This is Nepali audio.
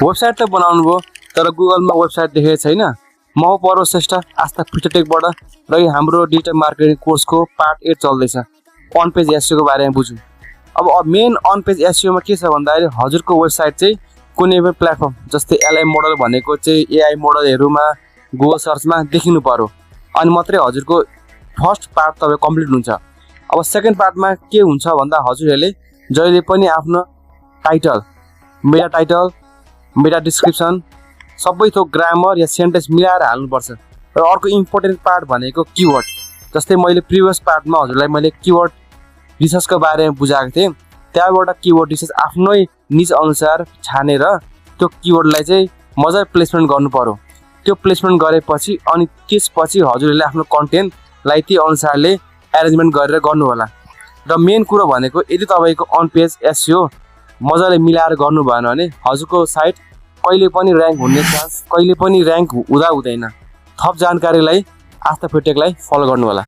वेबसाइट त बनाउनु भयो तर गुगलमा वेबसाइट देखेको छैन। म हो पर्व श्रेष्ठ आस्था फिटरटेकबाट र यो हाम्रो डिजिटल मार्केटिङ कोर्सको पार्ट 8 चल्दैछ। अन पेज एसईओ को बारेमा बुझौँ। अब मेन अन पेज एसईओ मा के छ भन्दाखेरि हजुरको वेबसाइट चाहिँ कुनै पनि प्लेटफर्म जस्तै एलआई मोडल भनेको चाहिँ एआई मोडलहरुमा गुगल सर्चमा देखिनु पर्यो अनि मात्रै हजुरको फर्स्ट पार्ट तपाईँ कम्प्लिट हुन्छ। अब सेकेन्ड पार्टमा के हुन्छ भन्दा हजुरहरूले जहिले पनि आफ्नो टाइटल, मेटा डिस्क्रिप्सन सबै थोक ग्रामर या सेन्टेन्स मिलाएर हाल्नुपर्छ। र अर्को इम्पोर्टेन्ट पार्ट भनेको किवर्ड। जस्तै मैले प्रिभियस पार्टमा हजुरलाई मैले किवर्ड रिसर्चको बारेमा बुझाएको थिएँ। त्यहाँबाट किवर्ड रिसर्च आफ्नै निज अनुसार छानेर त्यो किवर्डलाई चाहिँ मजाले प्लेसमेन्ट गर्नु पर्यो। त्यो प्लेसमेन्ट गरेपछि अनि त्यसपछि हजुरहरूले आफ्नो कन्टेन्टलाई त्यो अनुसारले एरेन्जमेन्ट गरेर गर्नु होला। र मेन कुरो भनेको यदि तपाईको अन पेज एसईओ मजाले मिलाएर गर्नु भएन भने हजुरको साइट कहिले पनि र्याङ्क हुने चान्स कहिले पनि र्याङ्क हुँदैन। थप जानकारीलाई आस्था फिटटेकलाई फलो गर्नु होला।